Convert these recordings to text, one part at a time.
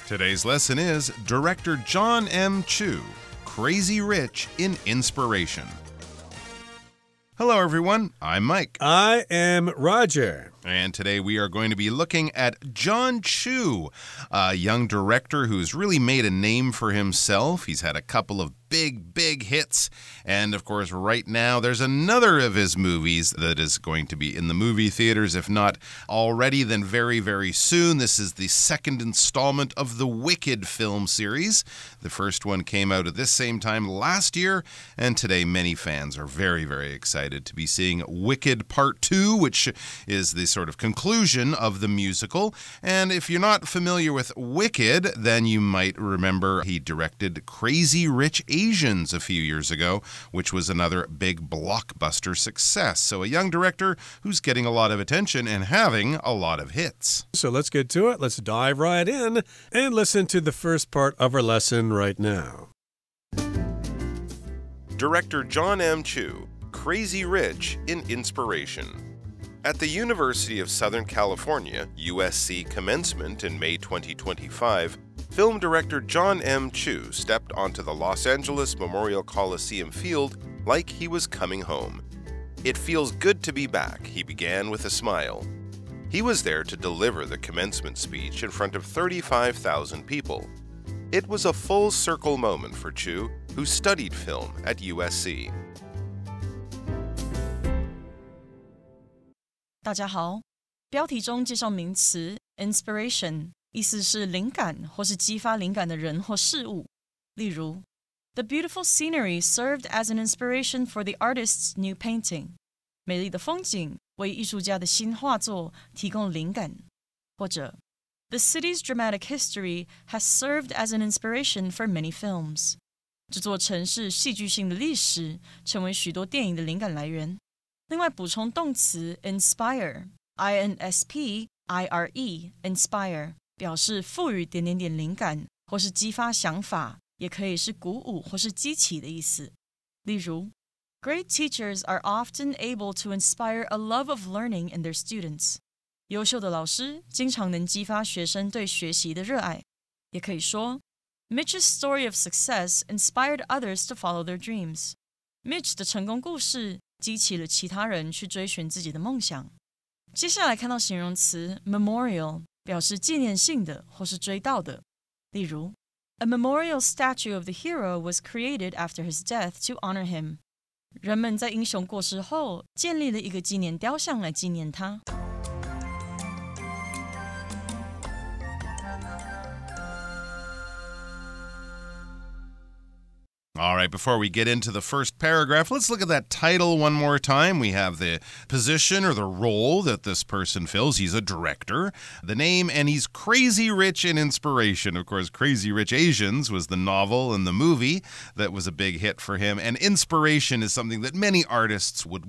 Today's lesson is Director John M. Chu, Crazy Rich in Inspiration. Hello, everyone. I'm Mike. I am Roger. And today we are going to be looking at John Chu, a young director who's really made a name for himself. He's had a couple of big hits. And, of course, right now there's another of his movies that is going to be in the movie theaters. If not already, then very soon. This is the second installment of the Wicked film series. The first one came out at this same time last year. And today many fans are very excited to be seeing Wicked Part 2, which is the sort of conclusion of the musical. And if you're not familiar with Wicked, then you might remember he directed Crazy Rich Asians a few years ago, which was another big blockbuster success. So a young director who's getting a lot of attention and having a lot of hits. So let's get to it. Let's dive right in and listen to the first part of our lesson right now. Director John M. Chu, Crazy Rich in Inspiration. At the University of Southern California, USC commencement in May 2025, film director John M. Chu stepped onto the Los Angeles Memorial Coliseum field like he was coming home. It feels good to be back, he began with a smile. He was there to deliver the commencement speech in front of 35,000 people. It was a full-circle moment for Chu, who studied film at USC. 大家好，标题中介绍名词 inspiration， 意思是灵感或是激发灵感的人或事物。例如 The beautiful scenery served as an inspiration for the artist's new painting. 美丽的风景为艺术家的新画作提供灵感。或者 The city's dramatic history has served as an inspiration for many films. 这座城市戏剧性的历史成为许多电影的灵感来源。另外补充动词 inspire, I-N-S-P-I-R-E, inspire, 表示赋予点灵感或是激发想法，也可以是鼓舞或是激起的意思。例如 Great teachers are often able to inspire a love of learning in their students. 优秀的老师经常能激发学生对学习的热爱。也可以说 Mitch's story of success inspired others to follow their dreams. Mitch 的成功故事激起了其他人去追寻自己的梦想。接下来看到形容词 memorial， 表示纪念性的或是追悼的。例如 A memorial statue of the hero was created after his death to honor him. 人们在英雄过世后建立了一个纪念雕像来纪念他。All right, before we get into the first paragraph, let's look at that title one more time. We have the position or the role that this person fills. He's a director. The name, and he's Crazy Rich in Inspiration. Of course, Crazy Rich Asians was the novel and the movie that was a big hit for him. And inspiration is something that many artists would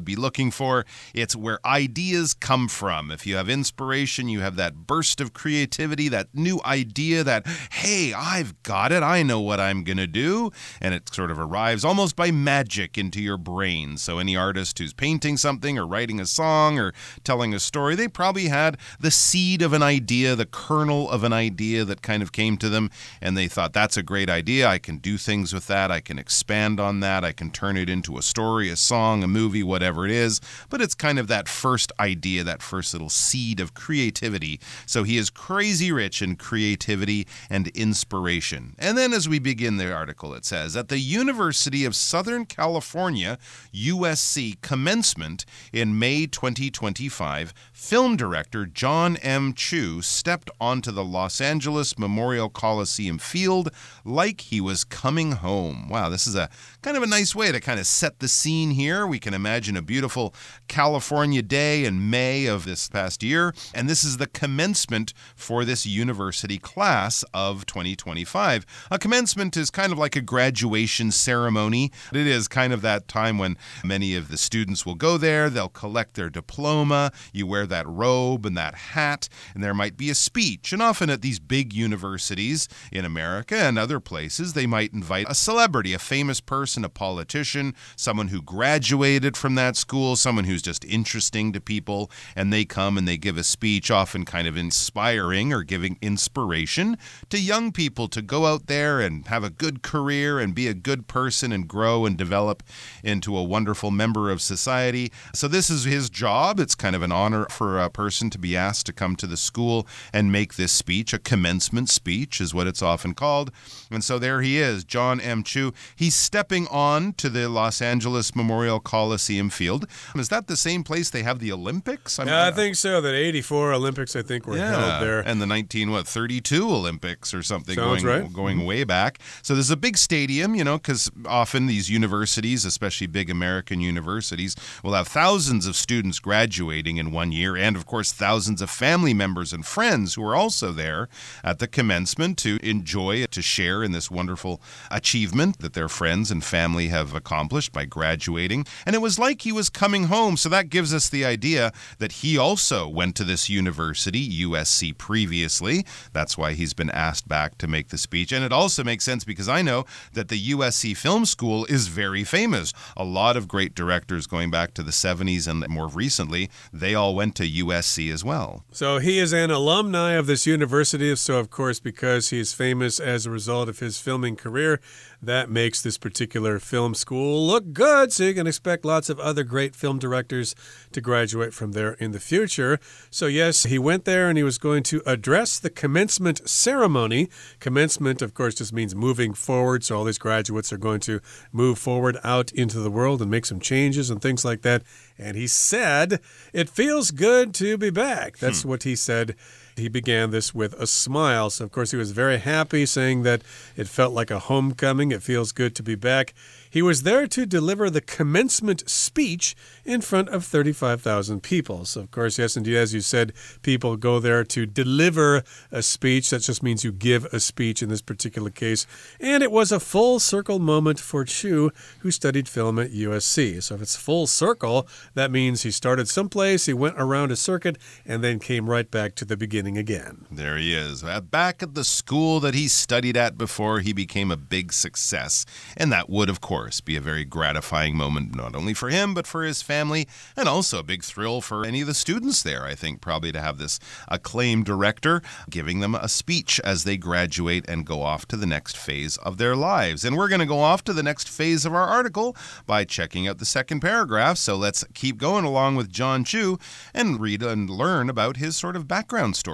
be looking for. It's where ideas come from. If you have inspiration, you have that burst of creativity, that new idea that, hey, I've got it. I know what I'm going to do. And it sort of arrives almost by magic into your brain. So any artist who's painting something or writing a song or telling a story, they probably had the seed of an idea, the kernel of an idea that kind of came to them. And they thought, that's a great idea. I can do things with that. I can expand on that. I can turn it into a story, a song, a movie, whatever it is. But it's kind of that first idea, that first little seed of creativity. So he is crazy rich in creativity and inspiration. And then as we begin the article, it says, at the University of Southern California, USC commencement in May 2025, film director John M. Chu stepped onto the Los Angeles Memorial Coliseum field like he was coming home. Wow, this is a kind of a nice way to kind of set the scene here. We can imagine a beautiful California day in May of this past year, and this is the commencement for this university class of 2025. A commencement is kind of like a graduation graduation ceremony. It is kind of that time when many of the students will go there. They'll collect their diploma. You wear that robe and that hat, and there might be a speech. And often at these big universities in America and other places, they might invite a celebrity, a famous person, a politician, someone who graduated from that school, someone who's just interesting to people, and they come and they give a speech, often kind of inspiring or giving inspiration to young people to go out there and have a good career and be a good person and grow and develop into a wonderful member of society. So this is his job. It's kind of an honor for a person to be asked to come to the school and make this speech. A commencement speech is what it's often called. And so there he is, John M. Chu. He's stepping on to the Los Angeles Memorial Coliseum field. Is that the same place they have the Olympics? I think so. The 84 Olympics, I think, were held there. And the 1932 Olympics or something going way back. So there's a big stadium, because often these universities, especially big American universities, will have thousands of students graduating in one year and, of course, thousands of family members and friends who are also there at the commencement to enjoy, to share in this wonderful achievement that their friends and family have accomplished by graduating. And it was like he was coming home, so that gives us the idea that he also went to this university, USC, previously. That's why he's been asked back to make the speech. And it also makes sense because I know that the USC Film School is very famous. A lot of great directors going back to the 70s and more recently, they all went to USC as well. So he is an alumni of this university. So, of course, because he's famous as a result of his filming career, that makes this particular film school look good. So you can expect lots of other great film directors to graduate from there in the future. So yes, he went there and he was going to address the commencement ceremony. Commencement, of course, just means moving forward. So all these graduates are going to move forward out into the world and make some changes and things like that. And he said, "It feels good to be back." That's what he said. He began this with a smile. So, of course, he was very happy, saying that it felt like a homecoming. It feels good to be back. He was there to deliver the commencement speech in front of 35,000 people. So, of course, yes, indeed, as you said, people go there to deliver a speech. That just means you give a speech in this particular case. And it was a full circle moment for Chu, who studied film at USC. So if it's full circle, that means he started someplace, he went around a circuit, and then came right back to the beginning again. There he is, back at the school that he studied at before he became a big success. And that would, of course, be a very gratifying moment, not only for him, but for his family, and also a big thrill for any of the students there, I think, probably to have this acclaimed director giving them a speech as they graduate and go off to the next phase of their lives. And we're going to go off to the next phase of our article by checking out the second paragraph. So let's keep going along with John Chu and read and learn about his sort of background story.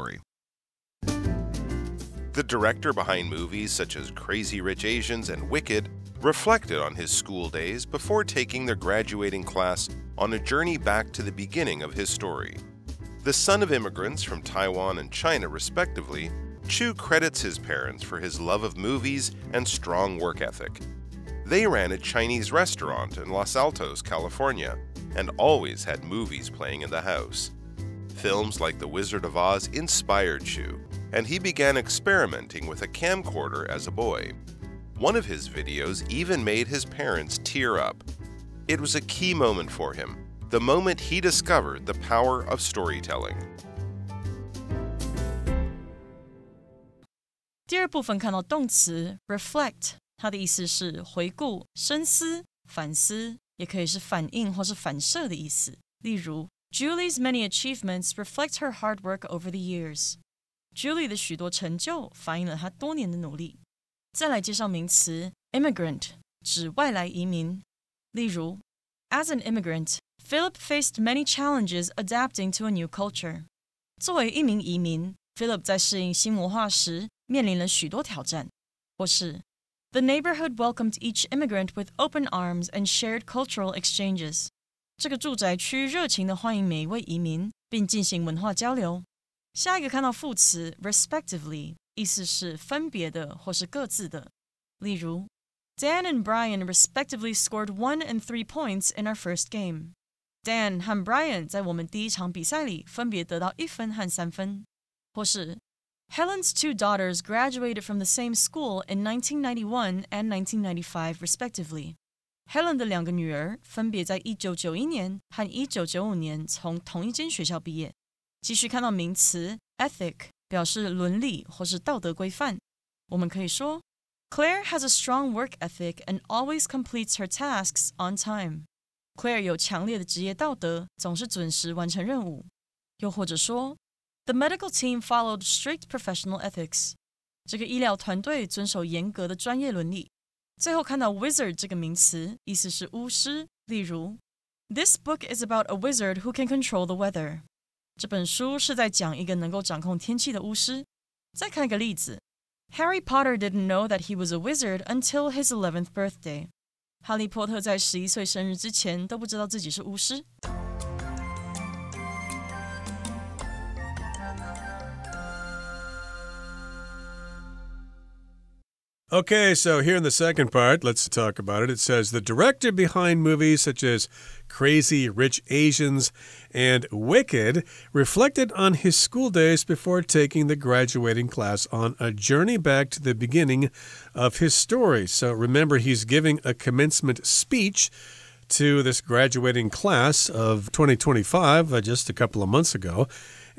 The director behind movies such as Crazy Rich Asians and Wicked reflected on his school days before taking their graduating class on a journey back to the beginning of his story. The son of immigrants from Taiwan and China, respectively, Chu credits his parents for his love of movies and strong work ethic. They ran a Chinese restaurant in Los Altos, California, and always had movies playing in the house. Films like The Wizard of Oz inspired Chu, and he began experimenting with a camcorder as a boy. One of his videos even made his parents tear up. It was a key moment for him, the moment he discovered the power of storytelling. 第二部分看到动词 reflect， 它的意思是回顾、深思、反思，也可以是反应或是反射的意思。例如 Julie's many achievements reflect her hard work over the years. Julie 的许多成就反映了她多年的努力。再来介绍名词 immigrant， 指外来移民。例如 As an immigrant, Philip faced many challenges adapting to a new culture. 作为一名移民 Philip 在适应新文化时面临了许多挑战。或是 The neighborhood welcomed each immigrant with open arms and shared cultural exchanges. 这个住宅区热情地欢迎每一位移民，并进行文化交流。下一个看到副词 respectively， 意思是分别的或是各自的。例如 Dan and Brian respectively scored 1 and 3 points in our first game. Dan 和 Brian 在我们第一场比赛里分别得到1分和3分。或是 Helen's two daughters graduated from the same school in 1991 and 1995 respectively. Helen 的两个女儿分别在1991年和1995年从同一间学校毕业。继续看到名词 ethic 表示伦理或是道德规范，我们可以说Claire has a strong work ethic and always completes her tasks on time. Claire 有强烈的职业道德，总是准时完成任务。又或者说 The medical team followed strict professional ethics. 这个医疗团队遵守严格的专业伦理。最后看到 wizard 这个名词，意思是巫师。例如 This book is about a wizard who can control the weather. 这本书是在讲一个能够掌控天气的巫师。再看一个例子Harry Potter didn't know that he was a wizard until his 11th birthday. 哈利波特在11岁生日之前都不知道自己是巫师。Okay, so here in the second part, let's talk about it. It says, the director behind movies such as Crazy Rich Asians and Wicked reflected on his school days before taking the graduating class on a journey back to the beginning of his story. So remember, he's giving a commencement speech to this graduating class of 2025 just a couple of months ago.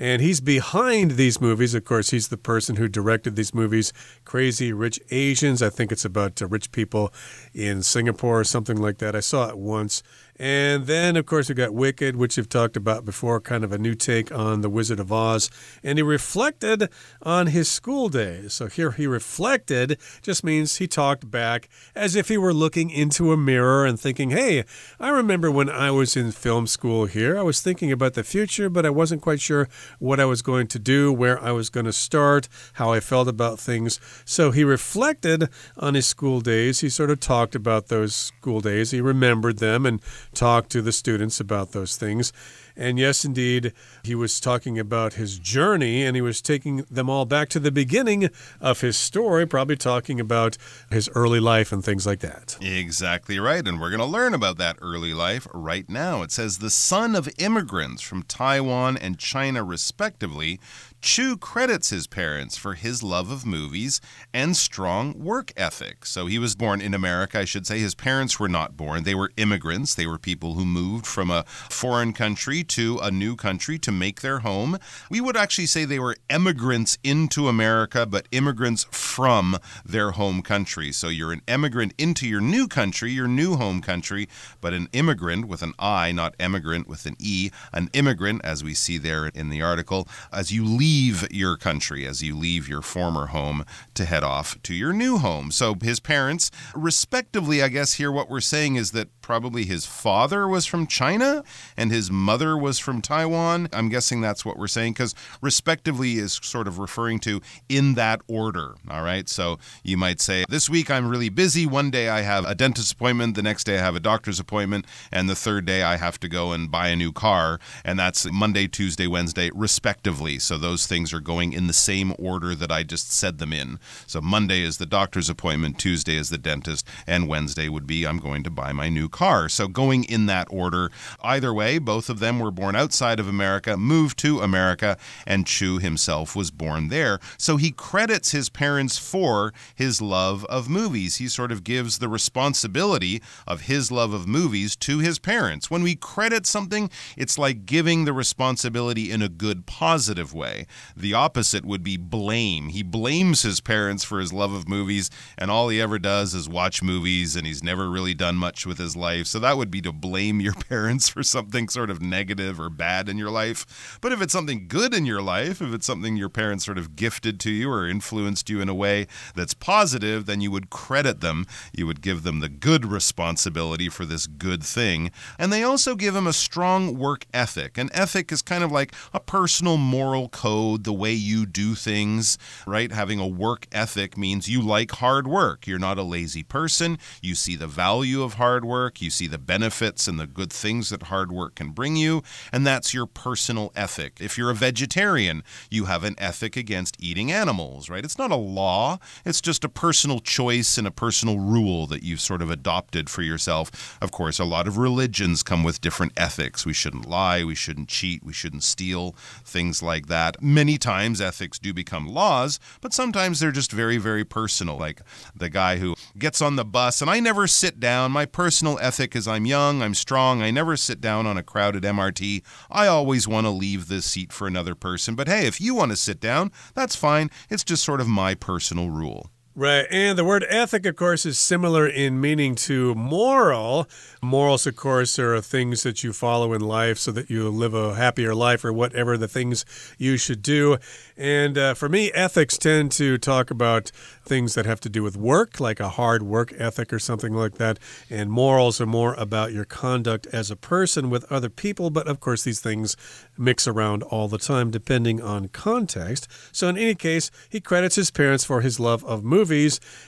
And he's behind these movies. Of course, he's the person who directed these movies, Crazy Rich Asians. I think it's about rich people in Singapore or something like that. I saw it once. And then, of course, we got Wicked, which we've talked about before, kind of a new take on The Wizard of Oz. And he reflected on his school days. So here he reflected just means he talked back as if he were looking into a mirror and thinking, hey, I remember when I was in film school here. I was thinking about the future, but I wasn't quite sure what I was going to do, where I was going to start, how I felt about things. So he reflected on his school days. He sort of talked about those school days. He remembered them and talked to the students about those things. And yes, indeed, he was talking about his journey, and he was taking them all back to the beginning of his story, probably talking about his early life and things like that. Exactly right, and we're going to learn about that early life right now. It says, the son of immigrants from Taiwan and China, respectively, Chu credits his parents for his love of movies and strong work ethic. So he was born in America, I should say. His parents were not born. They were immigrants. They were people who moved from a foreign country to a new country to make their home. We would actually say they were immigrants into America, but immigrants from their home country. So you're an immigrant into your new country, your new home country, but an immigrant with an I, not emigrant with an E. An immigrant, as we see there in the article, as you leave your country, as you leave your former home to head off to your new home. So his parents, respectively, I guess here what we're saying is that probably his father was from China and his mother was from Taiwan. I'm guessing that's what we're saying because respectively is sort of referring to in that order. All right. So you might say, this week I'm really busy. One day I have a dentist appointment. The next day I have a doctor's appointment. And the third day I have to go and buy a new car. And that's Monday, Tuesday, Wednesday, respectively. So those things are going in the same order that I just said them in. So Monday is the doctor's appointment, Tuesday is the dentist, and Wednesday would be I'm going to buy my new car. So going in that order. Either way, both of them were born outside of America, moved to America, and Chu himself was born there. So he credits his parents for his love of movies. He sort of gives the responsibility of his love of movies to his parents. When we credit something, it's like giving the responsibility in a good, positive way. The opposite would be blame. He blames his parents for his love of movies, and all he ever does is watch movies, and he's never really done much with his life. So that would be to blame your parents for something sort of negative or bad in your life. But if it's something good in your life, if it's something your parents sort of gifted to you or influenced you in a way that's positive, then you would credit them. You would give them the good responsibility for this good thing. And they also give him a strong work ethic. An ethic is kind of like a personal moral code, the way you do things, right? Having a work ethic means you like hard work. You're not a lazy person. You see the value of hard work. work. You see the benefits and the good things that hard work can bring you, and that's your personal ethic. If you're a vegetarian, you have an ethic against eating animals, right? It's not a law. It's just a personal choice and a personal rule that you've sort of adopted for yourself. Of course, a lot of religions come with different ethics. We shouldn't lie, we shouldn't cheat, we shouldn't steal, things like that. Many times ethics do become laws, but sometimes they're just very, very personal. Like the guy who gets on the bus, and I never sit down. My personal ethic is I'm young, I'm strong, I never sit down on a crowded MRT. I always want to leave this seat for another person. But hey, if you want to sit down, that's fine. It's just sort of my personal rule. Right, and the word ethic, of course, is similar in meaning to moral. Morals, of course, are things that you follow in life so that you live a happier life or whatever the things you should do. And for me, ethics tend to talk about things that have to do with work, like a hard work ethic or something like that. And morals are more about your conduct as a person with other people. But, of course, these things mix around all the time depending on context. So in any case, he credits his parents for his love of movies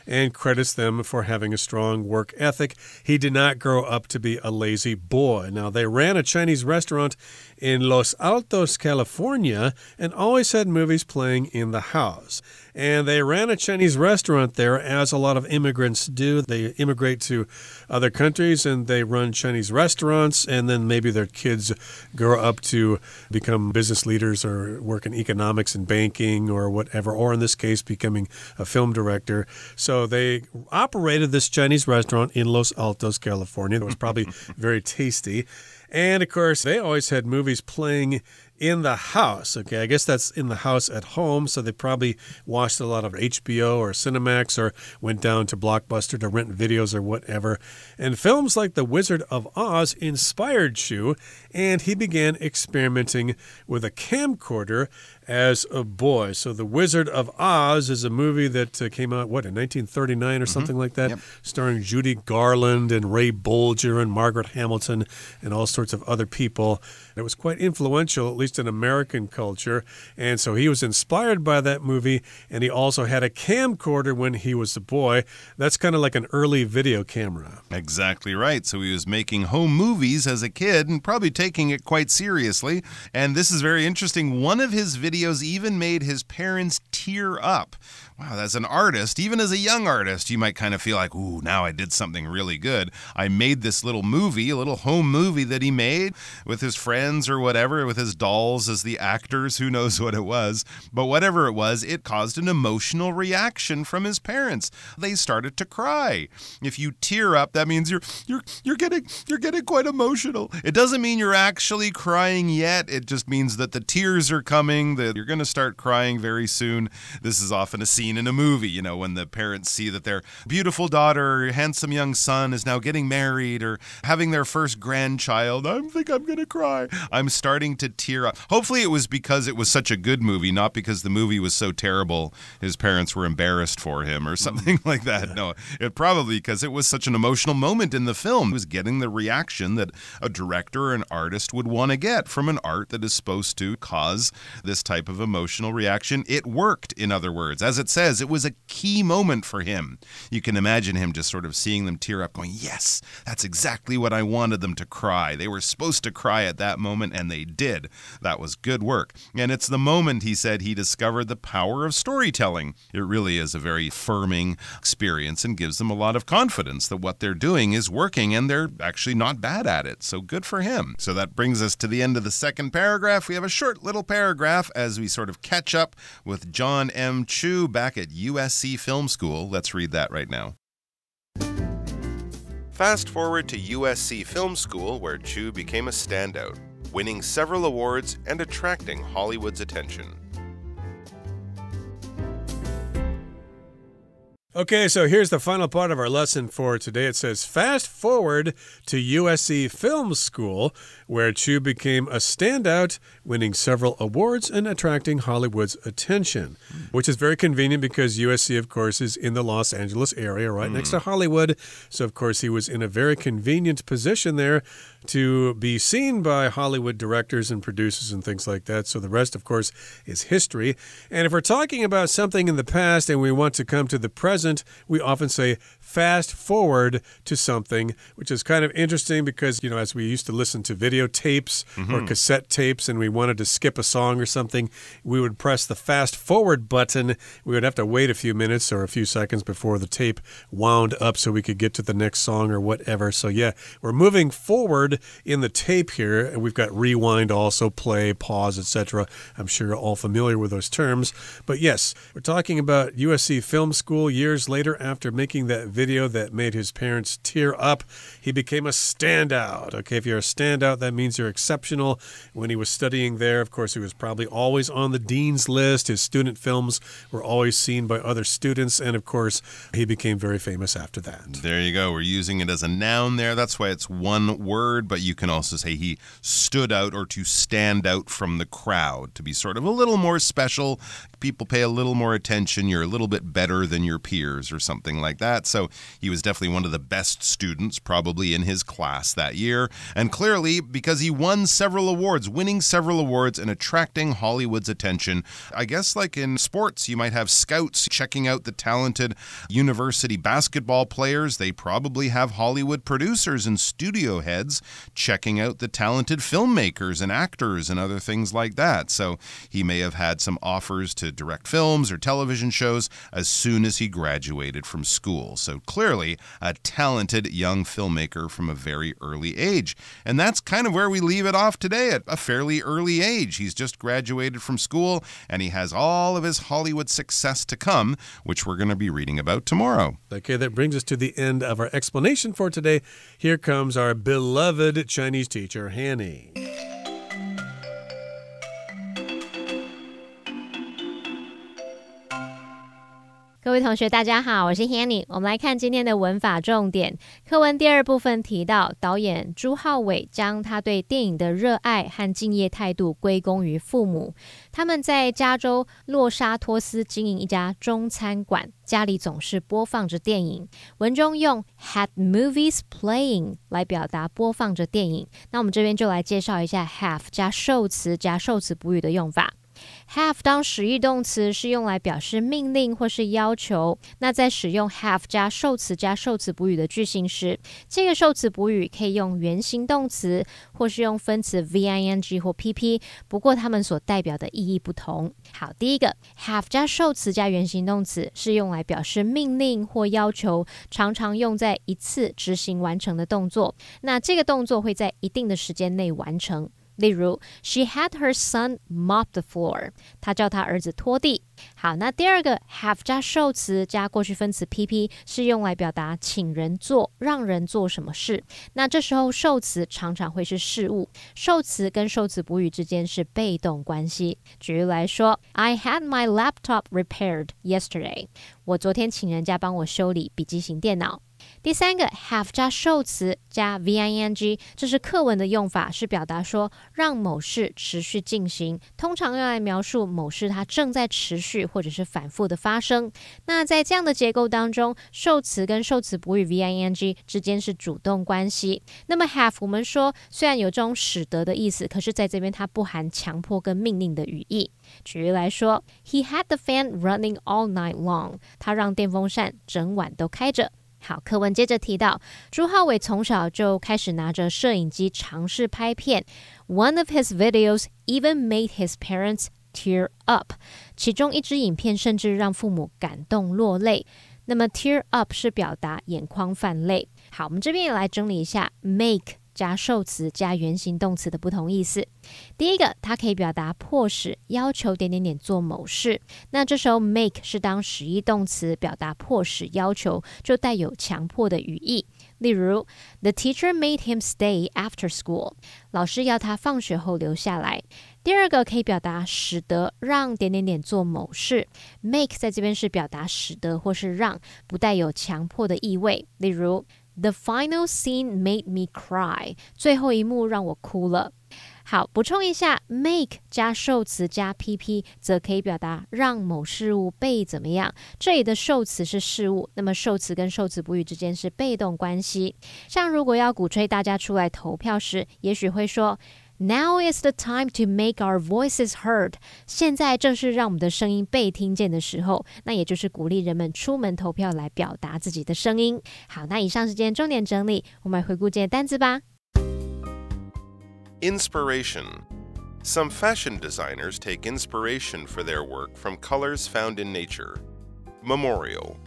and credits them for having a strong work ethic. He did not grow up to be a lazy boy. Now, they ran a Chinese restaurant in Los Altos, California, and always had movies playing in the house. And they ran a Chinese restaurant there, as a lot of immigrants do. They immigrate to other countries and they run Chinese restaurants, and then maybe their kids grow up to become business leaders or work in economics and banking or whatever, or in this case, becoming a film director. So they operated this Chinese restaurant in Los Altos, California. It was probably very tasty. And, of course, they always had movies playing in the house. Okay, I guess that's in the house at home, so they probably watched a lot of HBO or Cinemax or went down to Blockbuster to rent videos or whatever. And films like The Wizard of Oz inspired Chu, and he began experimenting with a camcorder as a boy. So The Wizard of Oz is a movie that came out, in 1939 or something like that, starring Judy Garland and Ray Bolger and Margaret Hamilton and all sorts of other people. It was quite influential, at least in American culture, and so he was inspired by that movie, and he also had a camcorder when he was a boy. That's kind of like an early video camera. Exactly right. So he was making home movies as a kid and probably taking it quite seriously. And this is very interesting. One of his videos even made his parents tear up. Wow, as an artist, even as a young artist, you might kind of feel like, ooh, now I did something really good. I made this little movie, a little home movie that he made with his friends or whatever, with his dolls as the actors, who knows what it was. But whatever it was, it caused an emotional reaction from his parents. They started to cry. If you tear up, that means you're getting quite emotional. It doesn't mean you're actually crying yet. It just means that the tears are coming, that you're going to start crying very soon. This is often a scene in a movie, when the parents see that their beautiful daughter or handsome young son is now getting married or having their first grandchild. I think I'm going to cry. I'm starting to tear up. Hopefully it was because it was such a good movie, not because the movie was so terrible his parents were embarrassed for him or something like that. Yeah. No, it probably because it was such an emotional moment in the film. It was getting the reaction that a director or an artist would want to get from an art that is supposed to cause this type of emotional reaction. It worked, in other words. As it says, it was a key moment for him. You can imagine him just sort of seeing them tear up, going, yes, that's exactly what I wanted them to cry. They were supposed to cry at that moment, and they did. That was good work. And it's the moment, he said, he discovered the power of storytelling. It really is a very affirming experience and gives them a lot of confidence that what they're doing is working and they're actually not bad at it. So good for him. So that brings us to the end of the second paragraph. We have a short little paragraph as we sort of catch up with John M. Chu back at USC Film School. Let's read that right now. Fast forward to USC Film School, where Chu became a standout, winning several awards and attracting Hollywood's attention. Okay, so here's the final part of our lesson for today. It says, fast forward to USC Film School, where Chu became a standout, winning several awards and attracting Hollywood's attention, which is very convenient because USC, of course, is in the Los Angeles area, right next to Hollywood. So, of course, he was in a very convenient position there to be seen by Hollywood directors and producers and things like that. So the rest, of course, is history. And if we're talking about something in the past and we want to come to the present, we often say fast forward to something, which is kind of interesting because, as we used to listen to videotapes or cassette tapes and we wanted to skip a song or something, we would press the fast forward button. We would have to wait a few minutes or a few seconds before the tape wound up so we could get to the next song or whatever. So yeah, we're moving forward in the tape here. And we've got rewind also, play, pause, etc. I'm sure you're all familiar with those terms. But yes, we're talking about USC Film School. Years later, after making that video that made his parents tear up, he became a standout. Okay, if you're a standout, that means you're exceptional. When he was studying there, of course, he was probably always on the dean's list. His student films were always seen by other students. And of course, he became very famous after that. There you go. We're using it as a noun there. That's why it's one word, but you can also say he stood out or to stand out from the crowd, to be sort of a little more special. People pay a little more attention. You're a little bit better than your peers or something like that. So he was definitely one of the best students probably in his class that year. And clearly, because he won several awards, winning several awards and attracting Hollywood's attention. I guess like in sports, you might have scouts checking out the talented university basketball players. They probably have Hollywood producers and studio heads checking out the talented filmmakers and actors and other things like that. So he may have had some offers to direct films or television shows as soon as he graduated from school. So clearly a talented young filmmaker from a very early age. And that's kind of where we leave it off today, at a fairly early age. He's just graduated from school and he has all of his Hollywood success to come, which we're going to be reading about tomorrow. Okay, that brings us to the end of our explanation for today. Here comes our beloved Chinese teacher, Hanny. 各位同学大家好，我是 Hanny。 我们来看今天的文法重点。课文第二部分提到，导演朱浩伟将他对电影的热爱和敬业态度归功于父母。他们在加州洛沙托斯经营一家中餐馆，家里总是播放着电影。文中用 had movies playing 来表达播放着电影。那我们这边就来介绍一下 have 加受词加受词补语的用法。have 当实义动词是用来表示命令或是要求，那在使用 have 加受词加受词补语的句型时，这个受词补语可以用原形动词或是用分词 VING 或 PP， 不过它们所代表的意义不同。好，第一个 have 加受词加原形动词是用来表示命令或要求，常常用在一次执行完成的动作，那这个动作会在一定的时间内完成。例如 She had her son mop the floor 她叫她儿子拖地。好，那第二个 have 加受词加过去分词 PP 是用来表达请人做让人做什么事，那这时候受词常常会是事物，受词跟受词补语之间是被动关系。举例来说 I had my laptop repaired yesterday 我昨天请人家帮我修理笔记型电脑。第三个 have 加受词加 VING 这是课文的用法，是表达说让某事持续进行，通常用来描述某事它正在持续或者是反复的发生。那在这样的结构当中，受词跟受词补语 VING 之间是主动关系。那么 have 我们说虽然有这种使得的意思，可是在这边它不含强迫跟命令的语义。举例来说 He had the fan running all night long 他让电风扇整晚都开着。好，课文接着提到朱浩伟从小就开始拿着摄影机尝试拍片。 One of his videos even made his parents tear up 其中一支影片甚至让父母感动落泪。那么 tear up 是表达眼眶泛泪。好，我们这边也来整理一下 make加受词加原形动词的不同意思。第一个，它可以表达迫使要求点点点做某事，那这时候 make 是当实义动词，表达迫使要求，就带有强迫的语义。例如 The teacher made him stay after school 老师要他放学后留下来。第二个可以表达使得让点点点做某事， make 在这边是表达使得或是让，不带有强迫的意味。例如The final scene made me cry 最后一幕让我哭了。好，补充一下 make 加受词加 PP 则可以表达让某事物被怎么样，这里的受词是事物，那么受词跟受词补语之间是被动关系。像如果要鼓吹大家出来投票时，也许会说 Now is the time to make our voices heard. 现在正是让我们的声音被听见的时候，那也就是鼓励人们出门投票来表达自己的声音。好，那以上是今天重点整理，我们来回顾今天单字吧。Inspiration. Some fashion designers take inspiration for their work from colors found in nature. Memorial.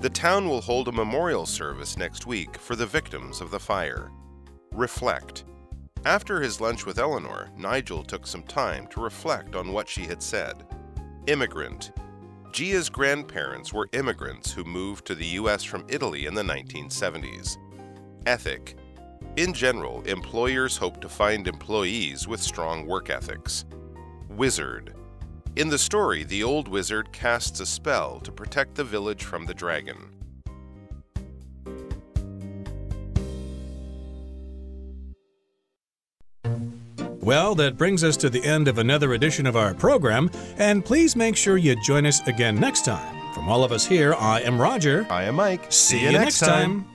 The town will hold a memorial service next week for the victims of the fire. Reflect. After his lunch with Eleanor, Nigel took some time to reflect on what she had said. Immigrant. Gia's grandparents were immigrants who moved to the U.S. from Italy in the 1970s. Ethic. In general, employers hope to find employees with strong work ethics. Wizard. In the story, the old wizard casts a spell to protect the village from the dragon. Well, that brings us to the end of another edition of our program, and please make sure you join us again next time. From all of us here, I am Roger. I am Mike. See you next time.